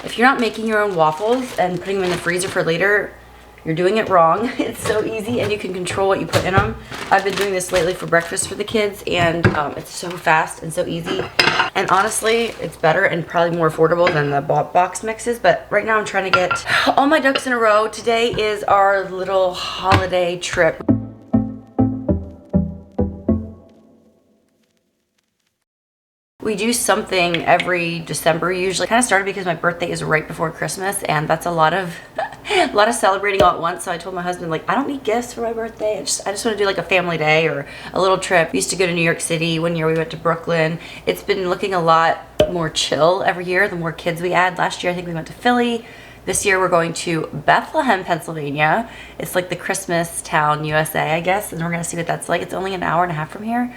If you're not making your own waffles and putting them in the freezer for later, you're doing it wrong. It's so easy and you can control what you put in them. I've been doing this lately for breakfast for the kids, and it's so fast and so easy. And honestly, it's better and probably more affordable than the box mixes. But right now I'm trying to get all my ducks in a row. Today is our little holiday trip. We do something every December usually. Kind of started because my birthday is right before Christmas, and that's a lot of celebrating all at once. So I told my husband, like, I don't need gifts for my birthday. I just want to do like a family day or a little trip. We used to go to New York City. One year we went to Brooklyn. It's been looking a lot more chill every year the more kids we add. Last year I think we went to Philly. This year we're going to Bethlehem, Pennsylvania. It's like the Christmas town, USA, I guess, and we're gonna see what that's like. It's only an hour and a half from here.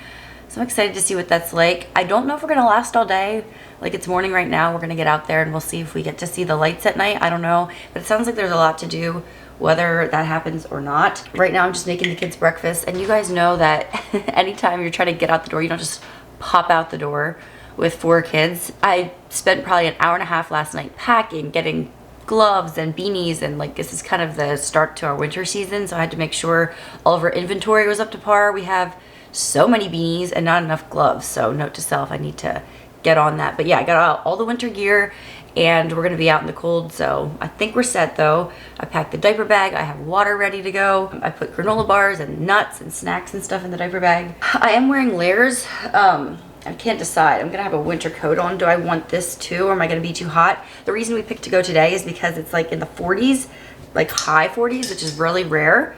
So I'm excited to see what that's like. I don't know if we're gonna last all day. Like, it's morning right now. We're gonna get out there and we'll see if we get to see the lights at night. I don't know, but it sounds like there's a lot to do, whether that happens or not. Right now I'm just making the kids breakfast, and you guys know that anytime you're trying to get out the door, you don't just pop out the door with 4 kids. I spent probably an hour and a half last night packing, getting gloves and beanies, and like, this is kind of the start to our winter season, so I had to make sure all of our inventory was up to par. We have so many beanies and not enough gloves, so note to self, I need to get on that. But yeah, I got out all the winter gear and we're gonna be out in the cold, so I think we're set though. I packed the diaper bag, I have water ready to go. I put granola bars and nuts and snacks and stuff in the diaper bag. I am wearing layers. I can't decide. I'm gonna have a winter coat on. Do I want this too, or am I gonna be too hot? The reason we picked to go today is because it's like in the 40s, like high 40s, which is really rare.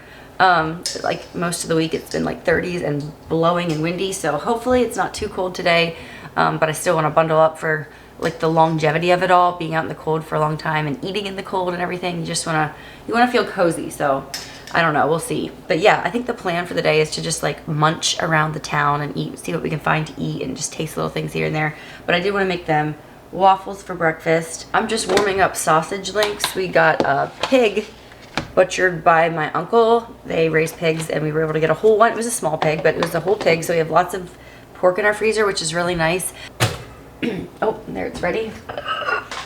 Like most of the week it's been like 30s and blowing and windy, so hopefully it's not too cold today. But I still want to bundle up for like the longevity of it all, being out in the cold for a long time and eating in the cold and everything. You want to feel cozy, so I don't know, we'll see. But yeah, I think the plan for the day is to just like munch around the town and eat, see what we can find to eat, and just taste little things here and there. But I did want to make them waffles for breakfast. I'm just warming up sausage links. We got a pig butchered by my uncle. They raise pigs and we were able to get a whole one. It was a small pig, but it was a whole pig, so we have lots of pork in our freezer, which is really nice. Oh, there, it's ready.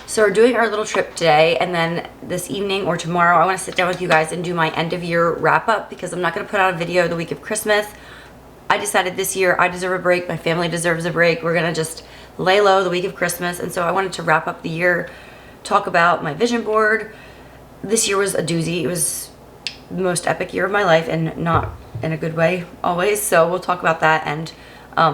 So we're doing our little trip today, and then this evening or tomorrow I want to sit down with you guys and do my end of year wrap up, because I'm not going to put out a video the week of Christmas. I decided this year I deserve a break, my family deserves a break. We're going to just lay low the week of Christmas, and so I wanted to wrap up the year, talk about my vision board. This year was a doozy. It was the most epic year of my life, and not in a good way always. So we'll talk about that, and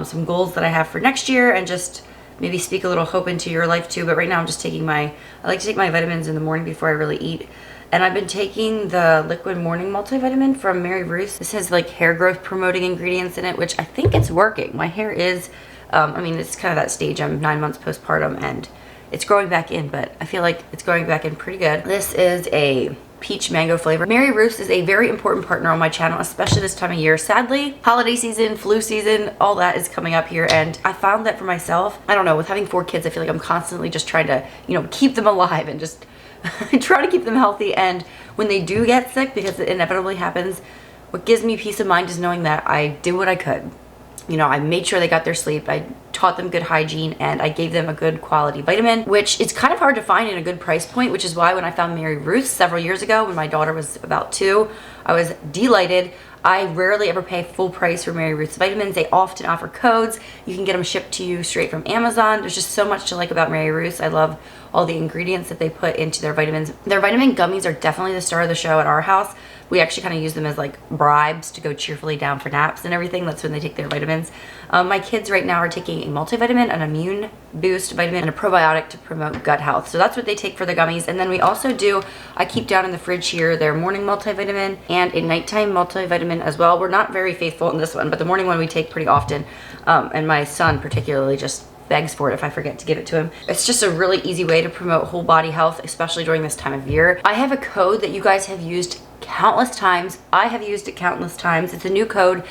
some goals that I have for next year, and just maybe speak a little hope into your life too. But right now I'm just taking I like to take my vitamins in the morning before I really eat. And I've been taking the liquid morning multivitamin from Mary Ruth. This has like hair growth promoting ingredients in it, which I think it's working. My hair is, I mean, it's kind of that stage. I'm 9 months postpartum and it's growing back in, but I feel like it's growing back in pretty good. This is a peach mango flavor. Mary Ruth is a very important partner on my channel, especially this time of year. Sadly, holiday season, flu season, all that is coming up here, and I found that for myself, I don't know, with having 4 kids, I feel like I'm constantly just trying to, you know, keep them alive and just try to keep them healthy. And when they do get sick, because it inevitably happens, what gives me peace of mind is knowing that I did what I could. You know, I made sure they got their sleep, I taught them good hygiene, and I gave them a good quality vitamin, which is kind of hard to find in a good price point, which is why when I found Mary Ruth several years ago when my daughter was about 2, I was delighted. I rarely ever pay full price for Mary Ruth's vitamins. They often offer codes. You can get them shipped to you straight from Amazon. There's just so much to like about Mary Ruth's. I love all the ingredients that they put into their vitamins. Their vitamin gummies are definitely the star of the show at our house. We actually kind of use them as like bribes to go cheerfully down for naps and everything. That's when they take their vitamins. My kids right now are taking a multivitamin, an immune boost vitamin, and a probiotic to promote gut health. So that's what they take for the gummies. And then we also do, I keep down in the fridge here, their morning multivitamin and a nighttime multivitamin as well. We're not very faithful in this one, but the morning one we take pretty often. And my son particularly just begs for it if I forget to give it to him. It's just a really easy way to promote whole body health, especially during this time of year. I have a code that you guys have used countless times. I have used it countless times. It's a new code,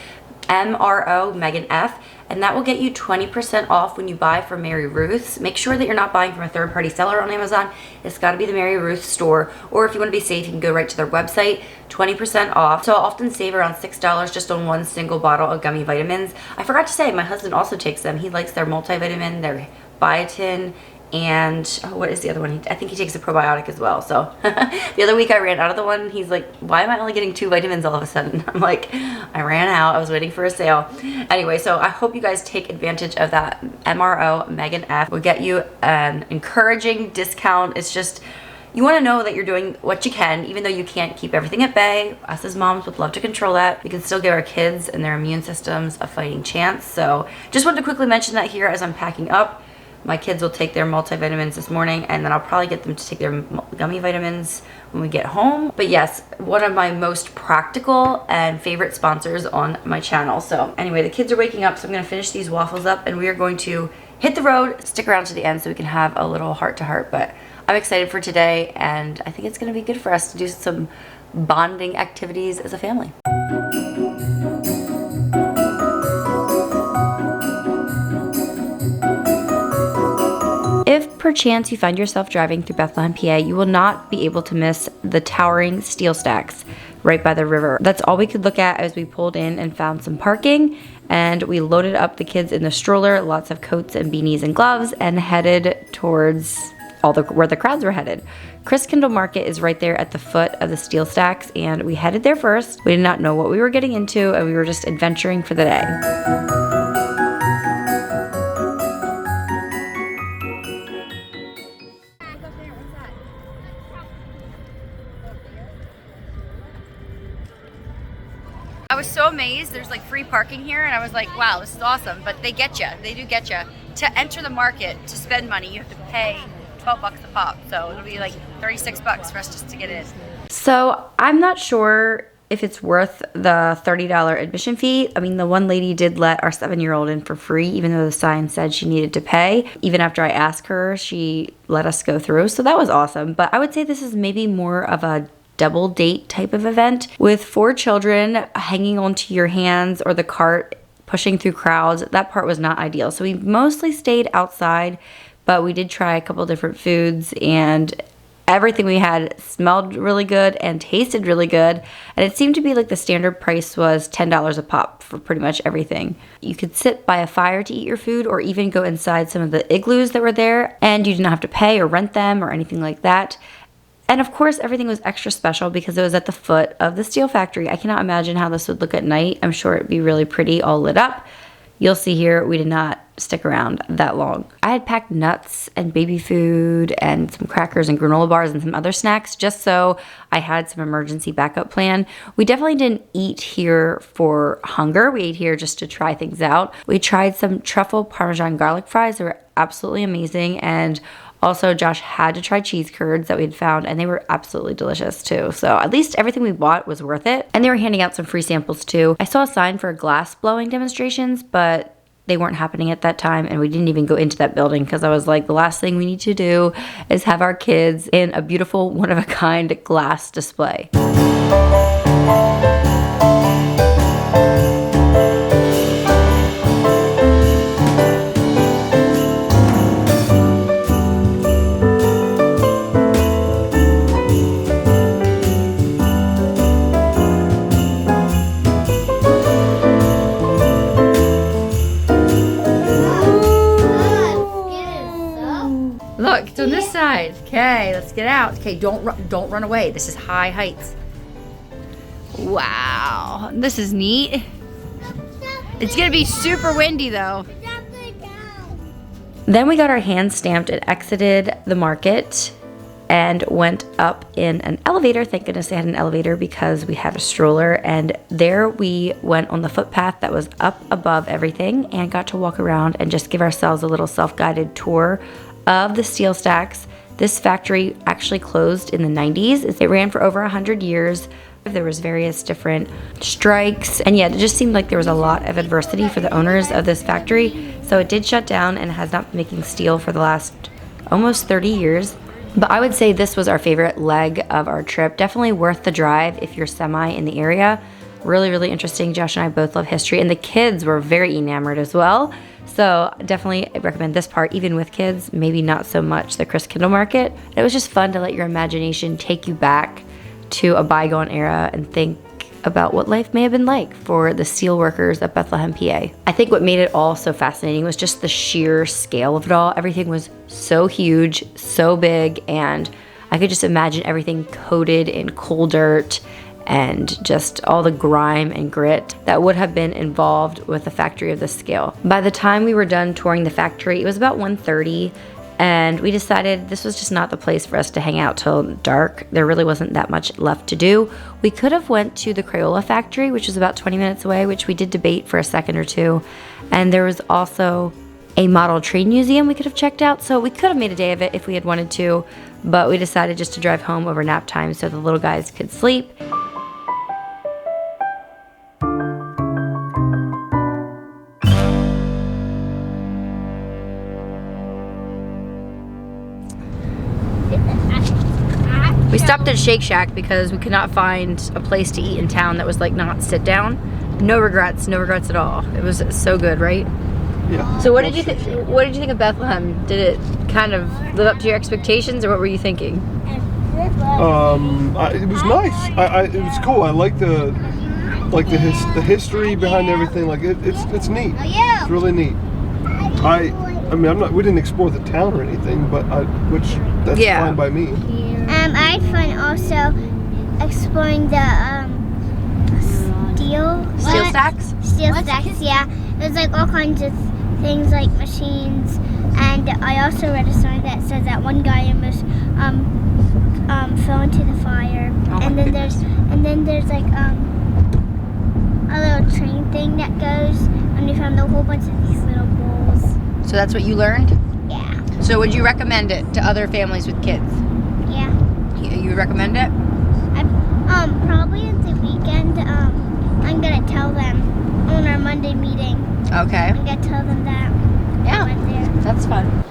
MRO, Megan F, and that will get you 20% off when you buy from Mary Ruth's. Make sure that you're not buying from a third-party seller on Amazon. It's got to be the Mary Ruth store, or if you want to be safe, you can go right to their website. 20% off. So I'll often save around $6 just on one single bottle of gummy vitamins. I forgot to say, my husband also takes them. He likes their multivitamin, their biotin, and oh, what is the other one? I think he takes a probiotic as well. So the other week I ran out of the one. He's like, why am I only getting 2 vitamins all of a sudden? I'm like, I ran out. I was waiting for a sale. Anyway, so I hope you guys take advantage of that MRO Megan F. We'll get you an encouraging discount. It's just, you want to know that you're doing what you can, even though you can't keep everything at bay. Us as moms would love to control that. We can still give our kids and their immune systems a fighting chance. So just wanted to quickly mention that here as I'm packing up. My kids will take their multivitamins this morning, and then I'll probably get them to take their gummy vitamins when we get home. But yes, one of my most practical and favorite sponsors on my channel. So anyway, the kids are waking up, so I'm gonna finish these waffles up and we are going to hit the road. Stick around to the end so we can have a little heart-to-heart. But I'm excited for today, and I think it's gonna be good for us to do some bonding activities as a family. If perchance you find yourself driving through Bethlehem, PA, you will not be able to miss the towering steel stacks right by the river. That's all we could look at as we pulled in and found some parking, and we loaded up the kids in the stroller, lots of coats and beanies and gloves, and headed towards where the crowds were headed. Christkindl Market is right there at the foot of the steel stacks, and we headed there first. We did not know what we were getting into, and we were just adventuring for the day. I was so amazed. There's like free parking here, and I was like, wow, this is awesome. But they get you. They do get you. To enter the market, to spend money, you have to pay 12 bucks a pop. So it'll be like 36 bucks for us just to get in. So I'm not sure if it's worth the $30 admission fee. I mean, the one lady did let our 7-year-old in for free, even though the sign said she needed to pay. Even after I asked her, she let us go through. So that was awesome. But I would say this is maybe more of a double date type of event with 4 children hanging onto your hands or the cart pushing through crowds. That part was not ideal. So we mostly stayed outside, but we did try a couple different foods, and everything we had smelled really good and tasted really good. And it seemed to be like the standard price was $10 a pop for pretty much everything. You could sit by a fire to eat your food, or even go inside some of the igloos that were there, and you didn't have to pay or rent them or anything like that. And of course, everything was extra special because it was at the foot of the steel factory. I cannot imagine how this would look at night. I'm sure it'd be really pretty all lit up. You'll see here, we did not stick around that long. I had packed nuts and baby food and some crackers and granola bars and some other snacks just so I had some emergency backup plan. We definitely didn't eat here for hunger. We ate here just to try things out. We tried some truffle Parmesan garlic fries. They were absolutely amazing, and also, Josh had to try cheese curds that we had found, and they were absolutely delicious too. So at least everything we bought was worth it. And they were handing out some free samples too. I saw a sign for glass blowing demonstrations, but they weren't happening at that time, and we didn't even go into that building because I was like, the last thing we need to do is have our kids in a beautiful, one-of-a-kind glass display. Look, it's on this side. Okay, let's get out. Okay, don't run away. This is high heights. Wow, this is neat. It's gonna be super windy though. Then we got our hands stamped and exited the market and went up in an elevator. Thank goodness they had an elevator because we had a stroller, and there we went on the footpath that was up above everything and got to walk around and just give ourselves a little self-guided tour of the steel stacks. This factory actually closed in the 90s. It ran for over 100 years. There was various different strikes, and yet it just seemed like there was a lot of adversity for the owners of this factory. So it did shut down and has not been making steel for the last almost 30 years. But I would say this was our favorite leg of our trip. Definitely worth the drive if you're semi in the area. Really, really interesting. Josh and I both love history, and the kids were very enamored as well. So definitely recommend this part, even with kids, maybe not so much the Christkindl Market. It was just fun to let your imagination take you back to a bygone era and think about what life may have been like for the steel workers at Bethlehem, PA. I think what made it all so fascinating was just the sheer scale of it all. Everything was so huge, so big, and I could just imagine everything coated in coal dirt and just all the grime and grit that would have been involved with a factory of this scale. By the time we were done touring the factory, it was about 1:30, and we decided this was just not the place for us to hang out till dark. There really wasn't that much left to do. We could have went to the Crayola factory, which was about 20 minutes away, which we did debate for a second or two. And there was also a model train museum we could have checked out, so we could have made a day of it if we had wanted to, but we decided just to drive home over nap time so the little guys could sleep. We stopped at Shake Shack because we could not find a place to eat in town that was like not sit down. No regrets at all. It was so good, right? Yeah. So what did you think? What did you think of Bethlehem? Did it kind of live up to your expectations, or what were you thinking? It was nice. It was cool. I like the history behind everything. Like it's neat. It's really neat. I mean, we didn't explore the town or anything, but that's fine by me. I had fun also exploring the steel stacks. Steel stacks, yeah. There's like all kinds of things like machines, and I also read a sign that says that one guy almost fell into the fire. And then there's like a little train thing that goes, and we found a whole bunch of these little bowls. So that's what you learned? Yeah. So would you recommend it to other families with kids? Yeah. You recommend it? Probably at the weekend. I'm gonna tell them on our Monday meeting. Okay. I'm gonna tell them that. Yeah. I went there. That's fun.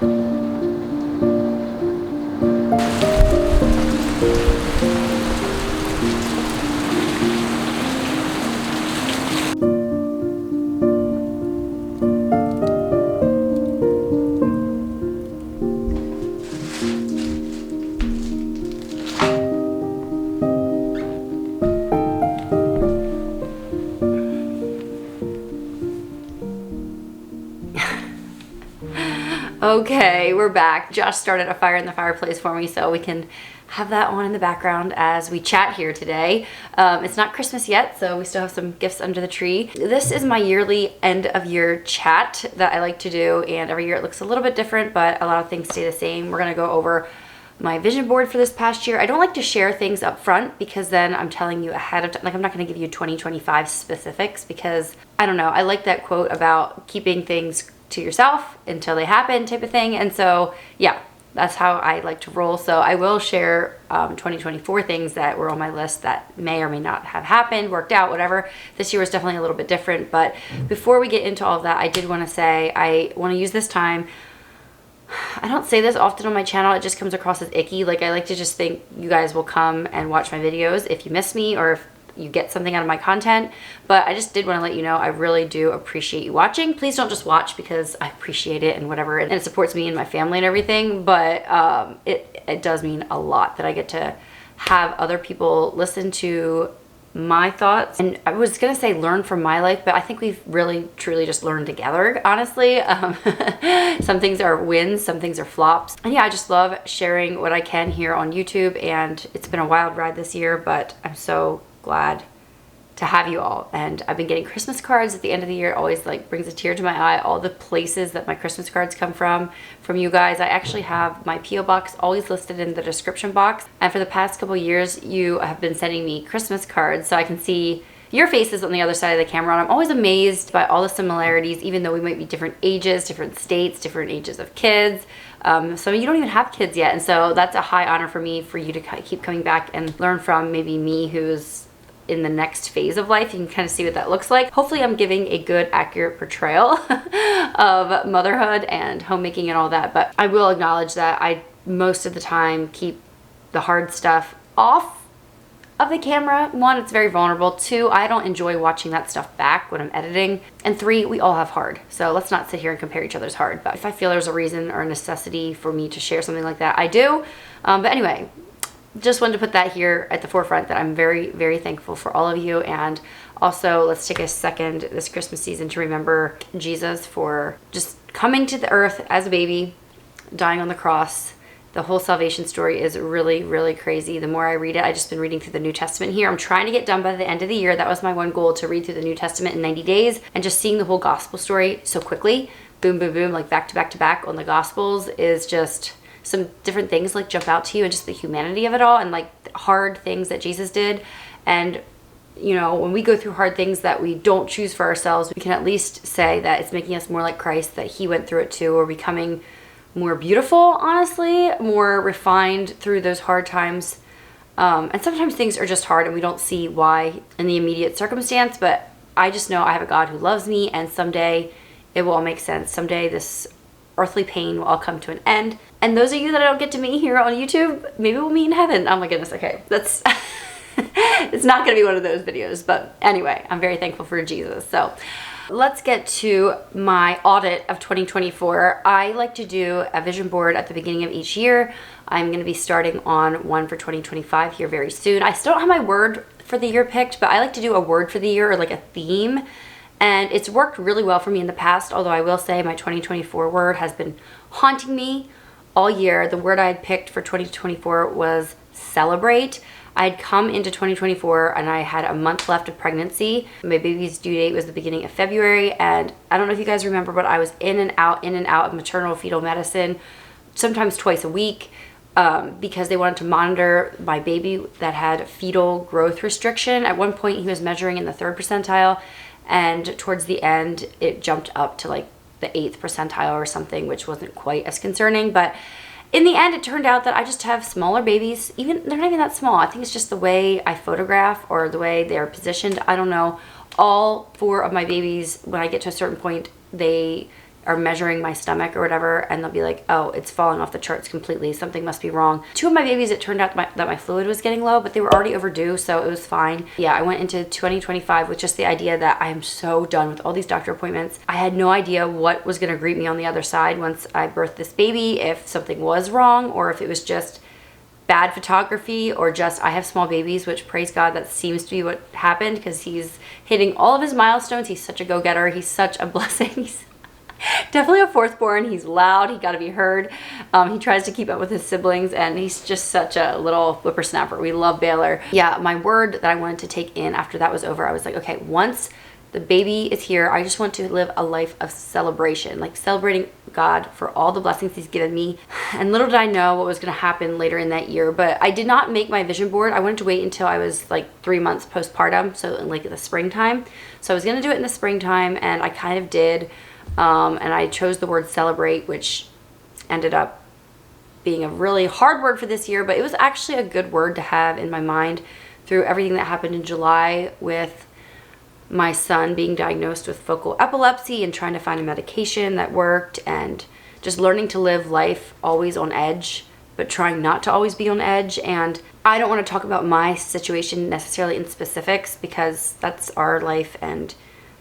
Okay, we're back. Josh started a fire in the fireplace for me so we can have that on in the background as we chat here today. It's not Christmas yet, so we still have some gifts under the tree. This is my yearly end of year chat that I like to do, and every year it looks a little bit different, but a lot of things stay the same. We're gonna go over my vision board for this past year. I don't like to share things up front because then I'm telling you ahead of time. Like, I'm not gonna give you 2025 specifics because, I don't know, I like that quote about keeping things to yourself until they happen type of thing. And so, yeah, that's how I like to roll. So I will share 2024 things that were on my list that may or may not have happened, worked out, whatever. This year was definitely a little bit different. But before we get into all of that, I did want to say I want to use this time. I don't say this often on my channel. It just comes across as icky. Like, I like to just think you guys will come and watch my videos if you miss me or if you get something out of my content. But I just did want to let you know I really do appreciate you watching. Please don't just watch because I appreciate it and whatever, and it supports me and my family and everything, but it does mean a lot that I get to have other people listen to my thoughts. And I was gonna say learn from my life, but I think we've really truly just learned together, honestly. Some things are wins, some things are flops, and yeah, I just love sharing what I can here on YouTube. And it's been a wild ride this year, but I'm so glad to have you all. And I've been getting Christmas cards at the end of the year. It always like brings a tear to my eye, all the places that my Christmas cards come from you guys. I actually have my P.O. box always listed in the description box, and for the past couple years you have been sending me Christmas cards so I can see your faces on the other side of the camera, and I'm always amazed by all the similarities, even though we might be different ages, different states, different ages of kids. So you don't even have kids yet, and so that's a high honor for me, for you to keep coming back and learn from maybe me who's in the next phase of life. You can kind of see what that looks like. Hopefully I'm giving a good, accurate portrayal of motherhood and homemaking and all that, but I will acknowledge that I most of the time keep the hard stuff off of the camera. One, it's very vulnerable. Two, I don't enjoy watching that stuff back when I'm editing. And three, we all have hard. So let's not sit here and compare each other's hard. But if I feel there's a reason or a necessity for me to share something like that, I do. But anyway, just wanted to put that here at the forefront, that I'm very, very thankful for all of you. And also, let's take a second this Christmas season to remember Jesus for just coming to the earth as a baby, dying on the cross. The whole salvation story is really, really crazy. The more I read it, I've just been reading through the New Testament here. I'm trying to get done by the end of the year. That was my one goal, to read through the New Testament in 90 days. And just seeing the whole gospel story so quickly, boom, boom, boom, like back to back to back on the gospels, is just some different things like jump out to you, and just the humanity of it all, and like hard things that Jesus did. And you know, when we go through hard things that we don't choose for ourselves, we can at least say that it's making us more like Christ, that he went through it too, or becoming more beautiful, honestly, more refined through those hard times. And sometimes things are just hard and we don't see why in the immediate circumstance, but I just know I have a God who loves me, and someday it will all make sense. Someday this earthly pain will all come to an end. And those of you that I don't get to meet here on YouTube, maybe we'll meet in heaven. Oh my goodness, okay. That's it's not gonna be one of those videos, but anyway, I'm very thankful for Jesus. So let's get to my audit of 2024. I like to do a vision board at the beginning of each year. I'm going to be starting on one for 2025 here very soon. I still don't have my word for the year picked, but I like to do a word for the year, or like a theme. And it's worked really well for me in the past, although I will say my 2024 word has been haunting me all year. The word I had picked for 2024 was celebrate. I'd come into 2024 and I had a month left of pregnancy. My baby's due date was the beginning of February, and I don't know if you guys remember, but I was in and out of maternal fetal medicine, sometimes twice a week, because they wanted to monitor my baby that had fetal growth restriction. At one point he was measuring in the 3rd percentile, and towards the end it jumped up to like the 8th percentile or something, which wasn't quite as concerning. But in the end, it turned out that I just have smaller babies. Even they're not even that small. I think it's just the way I photograph or the way they're positioned. I don't know. All 4 of my babies, when I get to a certain point, they are measuring my stomach or whatever, and they'll be like, oh, it's falling off the charts completely. Something must be wrong. 2 of my babies, it turned out that my fluid was getting low, but they were already overdue, so it was fine. Yeah, I went into 2025 with just the idea that I am so done with all these doctor appointments. I had no idea what was going to greet me on the other side once I birthed this baby, if something was wrong, or if it was just bad photography, or just I have small babies, which praise God, that seems to be what happened, because he's hitting all of his milestones. He's such a go-getter. He's such a blessing. He's definitely a 4th born. He's loud. He got to be heard. He tries to keep up with his siblings, and he's just such a little whippersnapper. We love Baylor. Yeah, my word that I wanted to take in after that was over, I was like, okay, once the baby is here, I just want to live a life of celebration, like celebrating God for all the blessings he's given me. And little did I know what was going to happen later in that year, but I did not make my vision board. I wanted to wait until I was like 3 months postpartum, so in like the springtime. So I was going to do it in the springtime, and I kind of did. And I chose the word celebrate, which ended up being a really hard word for this year, but it was actually a good word to have in my mind through everything that happened in July with my son being diagnosed with focal epilepsy and trying to find a medication that worked, and just learning to live life always on edge, but trying not to always be on edge. And I don't want to talk about my situation necessarily in specifics, because that's our life and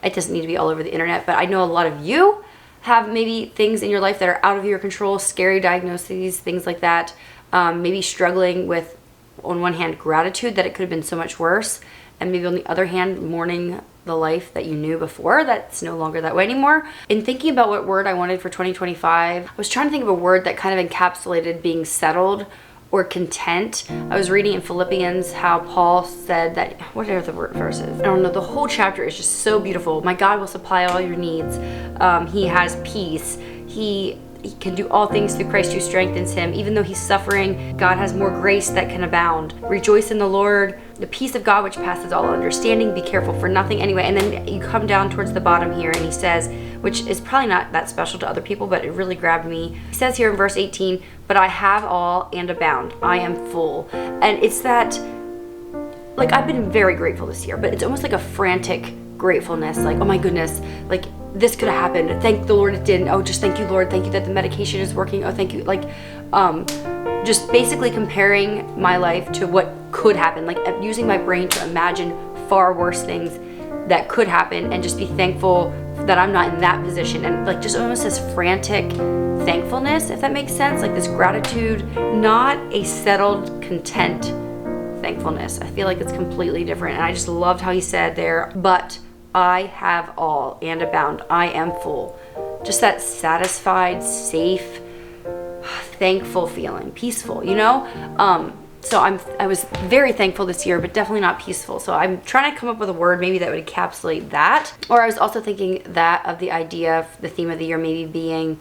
it doesn't need to be all over the internet. But I know a lot of you have maybe things in your life that are out of your control, scary diagnoses, things like that. Maybe struggling with, on one hand, gratitude that it could have been so much worse, and maybe on the other hand, mourning the life that you knew before that's no longer that way anymore. In thinking about what word I wanted for 2025, I was trying to think of a word that kind of encapsulated being settled or content. I was reading in Philippians how Paul said that, what are the verses? I don't know, the whole chapter is just so beautiful. My God will supply all your needs. He has peace. He can do all things through Christ who strengthens him. Even though he's suffering, God has more grace that can abound. Rejoice in the Lord. The peace of God which passes all understanding. Be careful for nothing. Anyway, and then you come down towards the bottom here, and he says, which is probably not that special to other people, but it really grabbed me. He says here in verse 18, but I have all and abound. I am full. And it's that, like, I've been very grateful this year, but it's almost like a frantic gratefulness. Like, oh my goodness, like, this could have happened. Thank the Lord it didn't. Oh, just thank you, Lord. Thank you that the medication is working. Oh, thank you. Like, just basically comparing my life to what could happen. Like, using my brain to imagine far worse things that could happen, and just be thankful that I'm not in that position, and like just almost this frantic thankfulness, if that makes sense, like this gratitude, not a settled, content thankfulness. I feel like it's completely different, and I just loved how he said there, but I have all and abound. I am full. Just that satisfied, safe, thankful feeling, peaceful, you know? So I was very thankful this year, but definitely not peaceful. So I'm trying to come up with a word maybe that would encapsulate that. Or I was also thinking that of the idea of the theme of the year maybe being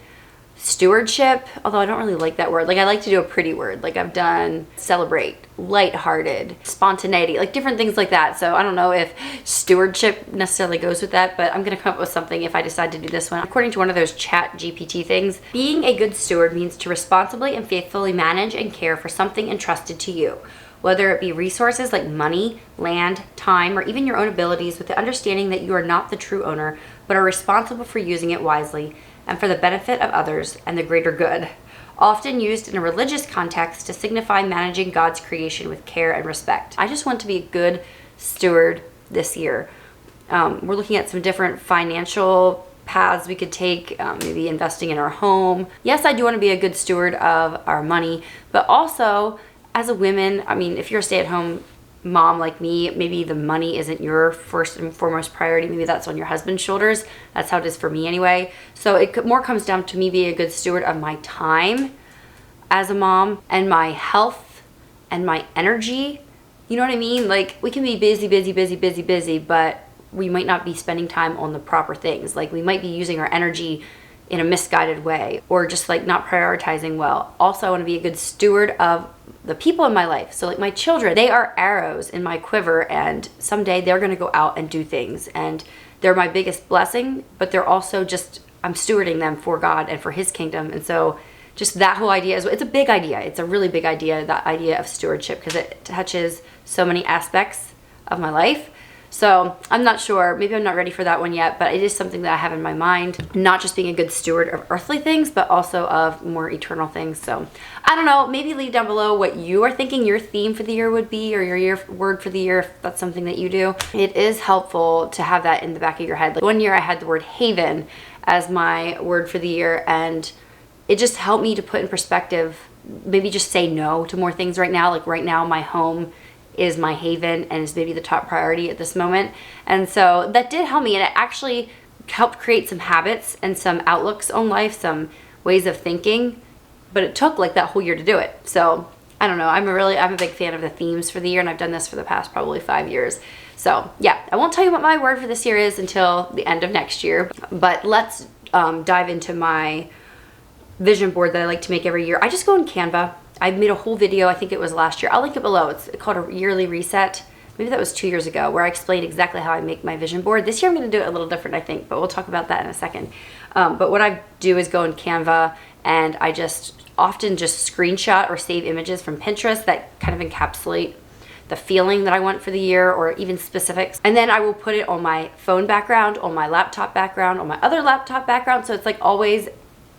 stewardship, although I don't really like that word. Like I like to do a pretty word. Like I've done celebrate, lighthearted, spontaneity, like different things like that. So I don't know if stewardship necessarily goes with that, but I'm gonna come up with something if I decide to do this one. According to one of those chat GPT things, being a good steward means to responsibly and faithfully manage and care for something entrusted to you, whether it be resources like money, land, time, or even your own abilities, with the understanding that you are not the true owner, but are responsible for using it wisely and for the benefit of others and the greater good. Often used in a religious context to signify managing God's creation with care and respect. I just want to be a good steward this year. We're looking at some different financial paths we could take, maybe investing in our home. Yes, I do want to be a good steward of our money, but also as a woman, I mean, if you're a stay-at-home mom like me, maybe the money isn't your first and foremost priority. Maybe that's on your husband's shoulders. That's how it is for me anyway. So it more comes down to me being a good steward of my time as a mom and my health and my energy. You know what I mean? Like we can be busy, but we might not be spending time on the proper things. Like we might be using our energy in a misguided way or just like not prioritizing well. Also, I want to be a good steward of the people in my life. So like my children, they are arrows in my quiver, and someday they're going to go out and do things, and they're my biggest blessing, but they're also just, I'm stewarding them for God and for his kingdom. And so just that whole idea it's a big idea. It's a really big idea, that idea of stewardship, because it touches so many aspects of my life. So I'm not sure, maybe I'm not ready for that one yet, but it is something that I have in my mind, not just being a good steward of earthly things, but also of more eternal things. So I don't know, maybe leave down below what you are thinking your theme for the year would be, or your word for the year, if that's something that you do. It is helpful to have that in the back of your head. Like one year I had the word haven as my word for the year, and it just helped me to put in perspective, maybe just say no to more things right now. Like right now my home is my haven and is maybe the top priority at this moment. And so that did help me, and it actually helped create some habits and some outlooks on life, some ways of thinking, but it took like that whole year to do it. So I don't know, I'm a big fan of the themes for the year, and I've done this for the past probably 5 years. So yeah, I won't tell you what my word for this year is until the end of next year, but let's dive into my vision board that I like to make every year. I just go in Canva. I made a whole video, I think it was last year. I'll link it below. It's called a yearly reset. Maybe that was 2 years ago, where I explained exactly how I make my vision board. This year I'm gonna do it a little different, I think, but we'll talk about that in a second. But what I do is go in Canva, and I just often just screenshot or save images from Pinterest that kind of encapsulate the feeling that I want for the year, or even specifics. And then I will put it on my phone background, on my laptop background, on my other laptop background. So it's like always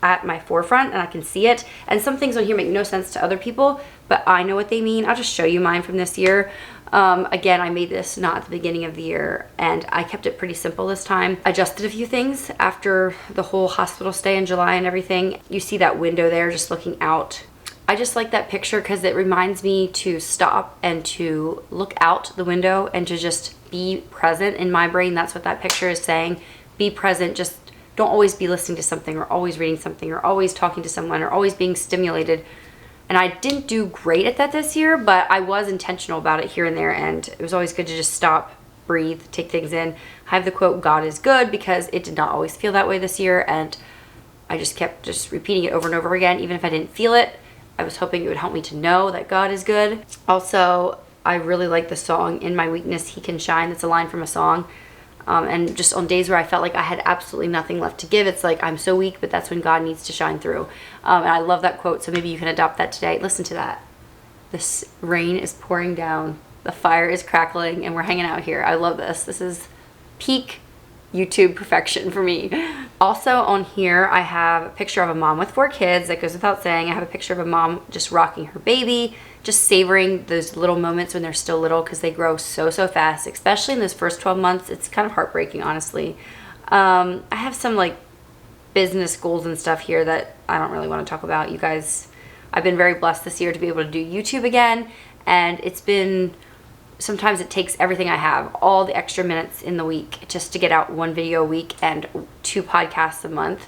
at my forefront and I can see it. And some things on here make no sense to other people, but I know what they mean. I'll just show you mine from this year. Again, I made this not at the beginning of the year, and I kept it pretty simple this time. Adjusted a few things after the whole hospital stay in July and everything. You see that window there just looking out. I just like that picture because it reminds me to stop and to look out the window and to just be present in my brain. That's what that picture is saying. Be present. Just don't always be listening to something, or always reading something, or always talking to someone, or always being stimulated. And I didn't do great at that this year, but I was intentional about it here and there, and it was always good to just stop, breathe, take things in. I have the quote, God is good, because it did not always feel that way this year, and I just kept just repeating it over and over again. Even if I didn't feel it, I was hoping it would help me to know that God is good. Also, I really like the song, In My Weakness He Can Shine. That's a line from a song. And just on days where I felt like I had absolutely nothing left to give, it's like I'm so weak, but that's when God needs to shine through. And I love that quote, so maybe you can adopt that today. Listen to that. This rain is pouring down, the fire is crackling, and we're hanging out here. I love this. This is peak YouTube perfection for me. Also on here, I have a picture of a mom with 4 kids. That goes without saying. I have a picture of a mom just rocking her baby, just savoring those little moments when they're still little, because they grow so fast, especially in those first 12 months. It's kind of heartbreaking, honestly. I have some like business goals and stuff here that I don't really want to talk about. You guys, I've been very blessed this year to be able to do YouTube again, and it's been, sometimes it takes everything I have, all the extra minutes in the week just to get out 1 video a week and 2 podcasts a month.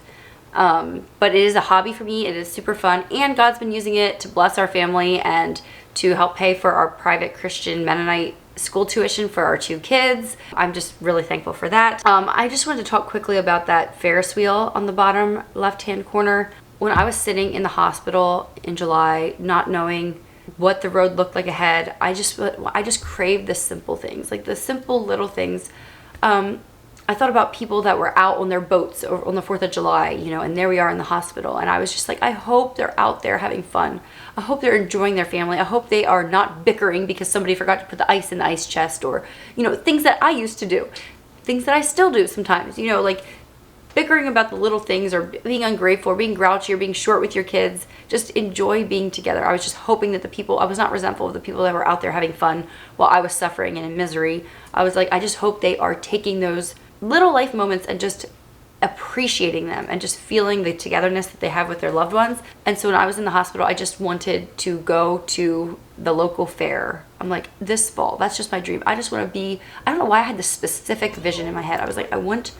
But it is a hobby for me. It is super fun, and God's been using it to bless our family and to help pay for our private Christian Mennonite school tuition for our 2 kids. I'm just really thankful for that. I just wanted to talk quickly about that Ferris wheel on the bottom left-hand corner. When I was sitting in the hospital in July, not knowing what the road looked like ahead, I just craved the simple things, like the simple little things. I thought about people that were out on their boats on the 4th of July, you know, and there we are in the hospital. And I was just like, I hope they're out there having fun. I hope they're enjoying their family. I hope they are not bickering because somebody forgot to put the ice in the ice chest, or, you know, things that I used to do, things that I still do sometimes, you know, like bickering about the little things, or being ungrateful, or being grouchy, or being short with your kids. Just enjoy being together. I was just hoping that I was not resentful of the people that were out there having fun while I was suffering and in misery. I was like, I just hope they are taking those little life moments and just appreciating them and just feeling the togetherness that they have with their loved ones. And so when I was in the hospital, I just wanted to go to the local fair. I'm like, this fall, that's just my dream. I just want to be, I don't know why I had this specific vision in my head. I was like, I want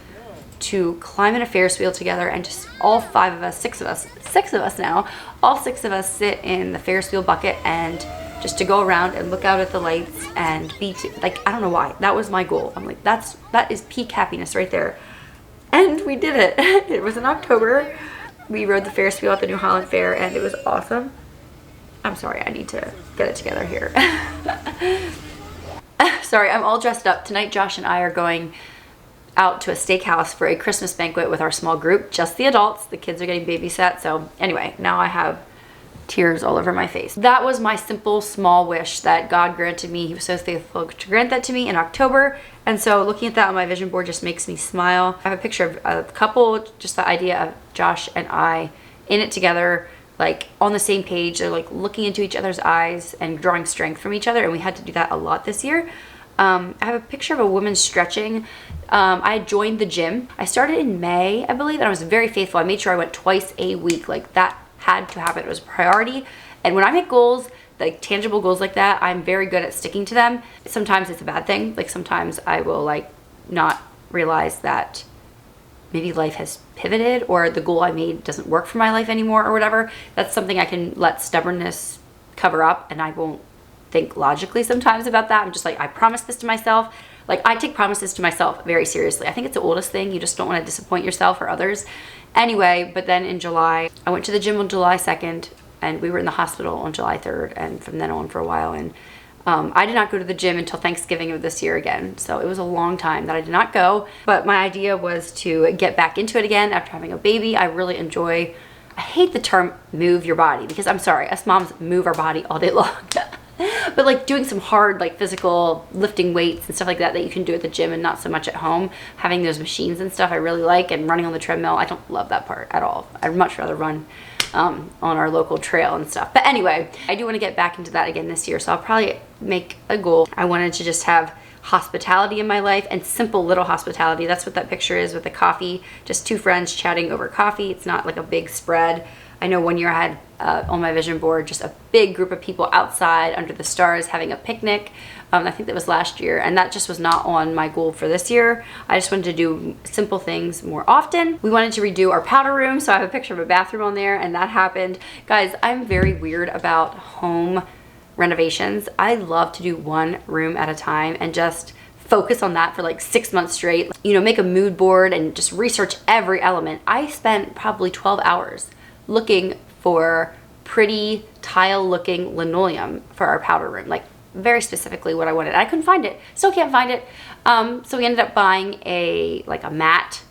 to climb in a Ferris wheel together, and just all 5 of us, 6 of us now, all 6 of us sit in the Ferris wheel bucket, and just to go around and look out at the lights and be like, I don't know why, that was my goal. I'm like, that is peak happiness right there. And we did it. It was in October. We rode the Ferris wheel at the New Holland Fair, and it was awesome. I'm sorry, I need to get it together here. Sorry, I'm all dressed up. Tonight Josh and I are going out to a steakhouse for a Christmas banquet with our small group, just the adults. The kids are getting babysat. So anyway, now I have tears all over my face. That was my simple, small wish that God granted me. He was so faithful to grant that to me in October. And so looking at that on my vision board just makes me smile. I have a picture of a couple, just the idea of Josh and I in it together, like on the same page. They're like looking into each other's eyes and drawing strength from each other. And we had to do that a lot this year. I have a picture of a woman stretching. I joined the gym. I started in May, I believe, and I was very faithful. I made sure I went twice a week. Like, that had to happen. It was a priority. And when I make goals, like tangible goals like that, I'm very good at sticking to them. Sometimes it's a bad thing. Like, sometimes I will like not realize that maybe life has pivoted, or the goal I made doesn't work for my life anymore, or whatever. That's something I can let stubbornness cover up, and I won't think logically sometimes about that. I'm just like, I promised this to myself. Like, I take promises to myself very seriously. I think it's the oldest thing. You just don't want to disappoint yourself or others. Anyway, but then in July, I went to the gym on July 2nd, and we were in the hospital on July 3rd, and from then on for a while. And I did not go to the gym until Thanksgiving of this year again. So it was a long time that I did not go. But my idea was to get back into it again after having a baby. I really enjoy, I hate the term move your body, because I'm sorry, us moms move our body all day long. But like doing some hard, like physical lifting weights and stuff like that you can do at the gym and not so much at home, having those machines and stuff I really like, and running on the treadmill, I don't love that part at all. I'd much rather run on our local trail and stuff. But anyway, I do want to get back into that again this year, so I'll probably make a goal. I wanted to just have hospitality in my life, and simple little hospitality. That's what that picture is with the coffee, just 2 friends chatting over coffee. It's not like a big spread. I know one year I had on my vision board just a big group of people outside under the stars having a picnic. I think that was last year, and that just was not on my goal for this year. I just wanted to do simple things more often. We wanted to redo our powder room, so I have a picture of a bathroom on there, and that happened. Guys, I'm very weird about home renovations. I love to do 1 room at a time and just focus on that for like 6 months straight. You know, make a mood board and just research every element. I spent probably 12 hours looking for pretty tile looking linoleum for our powder room, like very specifically what I wanted. I couldn't find it, still can't find it. So we ended up buying a mat.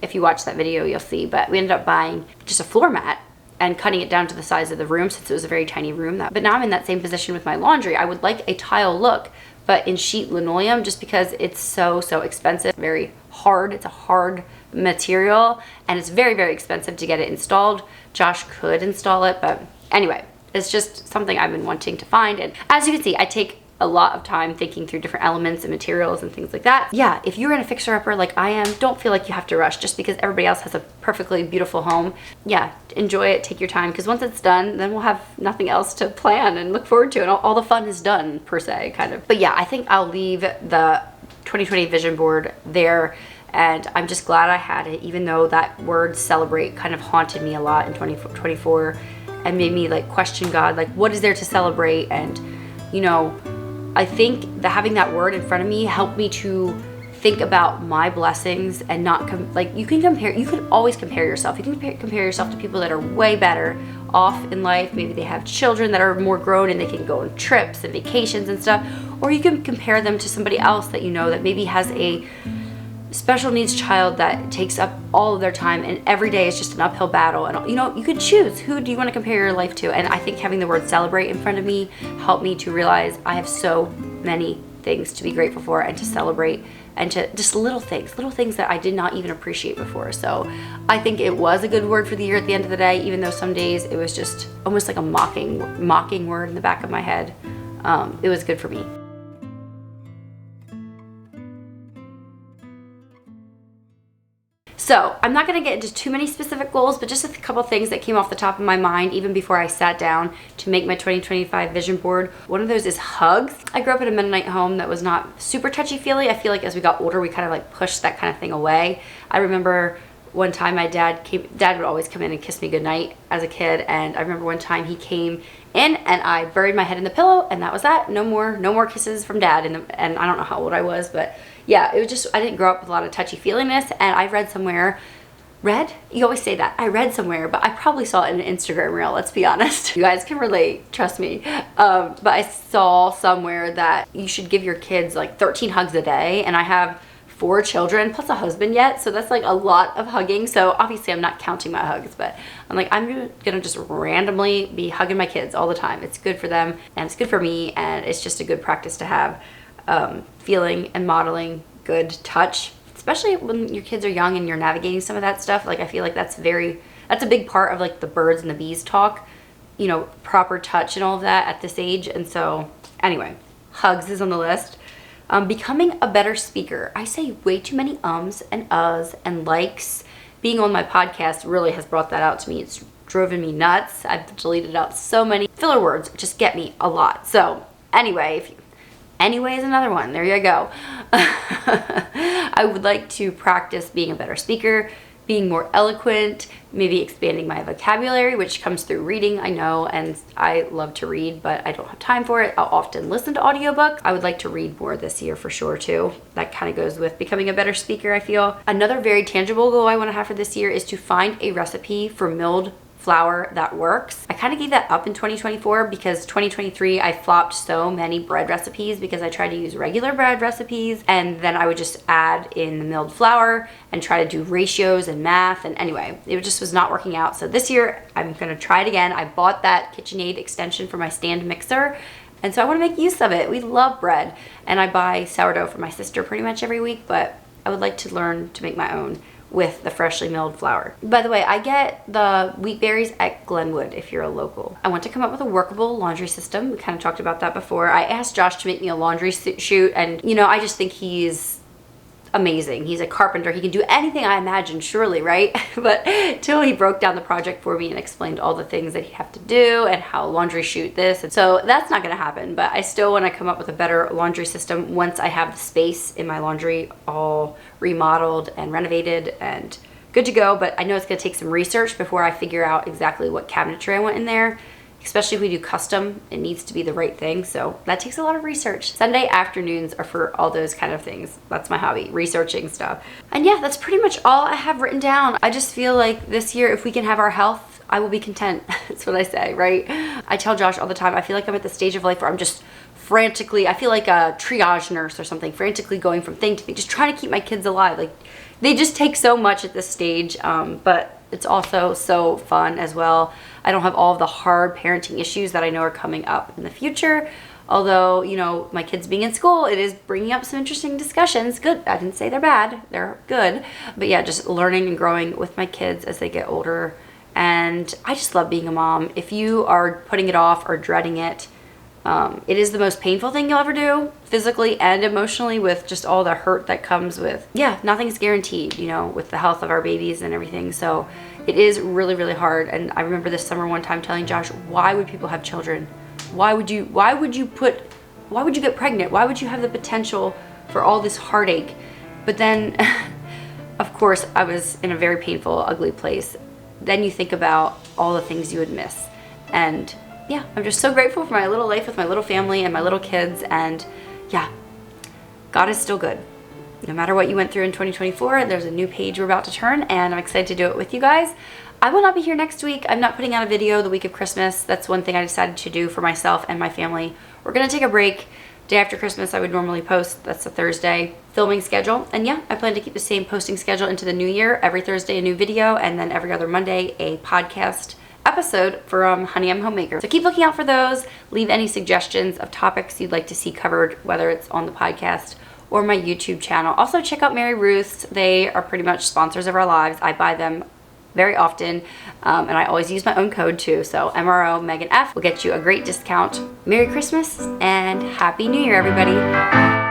If you watch that video, you'll see, but we ended up buying just a floor mat and cutting it down to the size of the room, since it was a very tiny room. But now I'm in that same position with my laundry. I would like a tile look, but in sheet linoleum, just because it's so expensive, very hard. It's a hard material, and it's very, very expensive to get it installed. Josh could install it, but anyway, it's just something I've been wanting to find. And as you can see, I take a lot of time thinking through different elements and materials and things like that. Yeah, if you're in a fixer-upper like I am, don't feel like you have to rush just because everybody else has a perfectly beautiful home. Yeah, enjoy it, take your time, because once it's done, then we'll have nothing else to plan and look forward to, and all the fun is done, per se, kind of. But yeah, I think I'll leave the 2020 vision board there, and I'm just glad I had it, even though that word celebrate kind of haunted me a lot in 2024 and made me like question God, like what is there to celebrate? And you know, I think that having that word in front of me helped me to think about my blessings and not like you can always compare yourself. You can compare yourself to people that are way better off in life. Maybe they have children that are more grown and they can go on trips and vacations and stuff, or you can compare them to somebody else that you know that maybe has a special needs child that takes up all of their time and every day is just an uphill battle. And you know, you could choose who do you want to compare your life to. And I think having the word celebrate in front of me helped me to realize I have so many things to be grateful for and to celebrate, and to just little things that I did not even appreciate before. So I think it was a good word for the year at the end of the day, even though some days it was just almost like a mocking word in the back of my head. It was good for me. So I'm not going to get into too many specific goals, but just a couple things that came off the top of my mind even before I sat down to make my 2025 vision board. One of those is hugs. I grew up in a Mennonite home that was not super touchy-feely. I feel like as we got older, we kind of like pushed that kind of thing away. I remember one time my dad would always come in and kiss me goodnight as a kid, and I remember one time he came in and I buried my head in the pillow, and that was that. No more kisses from dad. And I don't know how old I was, but yeah, it was just, I didn't grow up with a lot of touchy-feeliness. And I read somewhere, you always say that, I read somewhere, but I probably saw it in an Instagram reel, let's be honest. You guys can relate, trust me. But I saw somewhere that you should give your kids like 13 hugs a day, and I have 4 children plus a husband yet, so that's like a lot of hugging. So obviously I'm not counting my hugs, but I'm like, I'm gonna just randomly be hugging my kids all the time. It's good for them and it's good for me, and it's just a good practice to have, feeling and modeling good touch, especially when your kids are young and you're navigating some of that stuff. Like I feel like that's a big part of like the birds and the bees talk, you know, proper touch and all of that at this age. And so anyway, hugs is on the list. Becoming a better speaker. I say way too many ums and uhs and likes. Being on my podcast really has brought that out to me. It's driven me nuts. I've deleted out so many filler words, just get me a lot. So anyway, anyway is another one. There you go. I would like to practice being a better speaker, being more eloquent, maybe expanding my vocabulary, which comes through reading, I know, and I love to read, but I don't have time for it. I'll often listen to audiobooks. I would like to read more this year for sure too. That kind of goes with becoming a better speaker, I feel. Another very tangible goal I want to have for this year is to find a recipe for milled flour that works. I kind of gave that up in 2024 because 2023 I flopped so many bread recipes because I tried to use regular bread recipes and then I would just add in the milled flour and try to do ratios and math, and anyway, it just was not working out. So this year I'm gonna try it again. I bought that KitchenAid extension for my stand mixer, and so I want to make use of it. We love bread, and I buy sourdough for my sister pretty much every week, but I would like to learn to make my own with the freshly milled flour. By the way, I get the wheat berries at Glenwood if you're a local. I want to come up with a workable laundry system. We kind of talked about that before. I asked Josh to make me a laundry chute, and you know, I just think he's amazing. He's a carpenter. He can do anything I imagine, surely, right? But till he broke down the project for me and explained all the things that he'd have to do and how laundry chute this. And so that's not gonna happen, but I still wanna come up with a better laundry system once I have the space in my laundry all remodeled and renovated and good to go. But I know it's gonna take some research before I figure out exactly what cabinetry I want in there. Especially if we do custom, it needs to be the right thing. So that takes a lot of research. Sunday afternoons are for all those kind of things. That's my hobby, researching stuff. And yeah, that's pretty much all I have written down. I just feel like this year, if we can have our health, I will be content. That's what I say, right? I tell Josh all the time, I feel like I'm at the stage of life where I'm just frantically, I feel like a triage nurse or something, frantically going from thing to thing, just trying to keep my kids alive. Like, they just take so much at this stage, but it's also so fun as well. I don't have all of the hard parenting issues that I know are coming up in the future. Although, you know, my kids being in school, it is bringing up some interesting discussions. Good. I didn't say they're bad. They're good. But yeah, just learning and growing with my kids as they get older. And I just love being a mom. If you are putting it off or dreading it, It is the most painful thing you'll ever do, physically and emotionally, with just all the hurt that comes with, yeah, nothing's guaranteed, you know, with the health of our babies and everything. So it is really, really hard. And I remember this summer one time telling Josh, why would people have children? Why would you get pregnant? Why would you have the potential for all this heartache? But then, of course, I was in a very painful, ugly place. Then you think about all the things you would miss. And yeah, I'm just so grateful for my little life with my little family and my little kids. And yeah, God is still good. No matter what you went through in 2024, there's a new page we're about to turn, and I'm excited to do it with you guys. I will not be here next week. I'm not putting out a video the week of Christmas. That's one thing I decided to do for myself and my family. We're gonna take a break. Day after Christmas I would normally post. That's a Thursday filming schedule. And yeah, I plan to keep the same posting schedule into the new year. Every Thursday a new video, and then every other Monday a podcast episode from Honey, I'm Homemaker. So keep looking out for those. Leave any suggestions of topics you'd like to see covered, whether it's on the podcast or my YouTube channel. Also check out Mary Ruth's. They are pretty much sponsors of our lives. I buy them very often, and I always use my own code too. So MRO Megan F will get you a great discount. Merry Christmas and Happy New Year, everybody.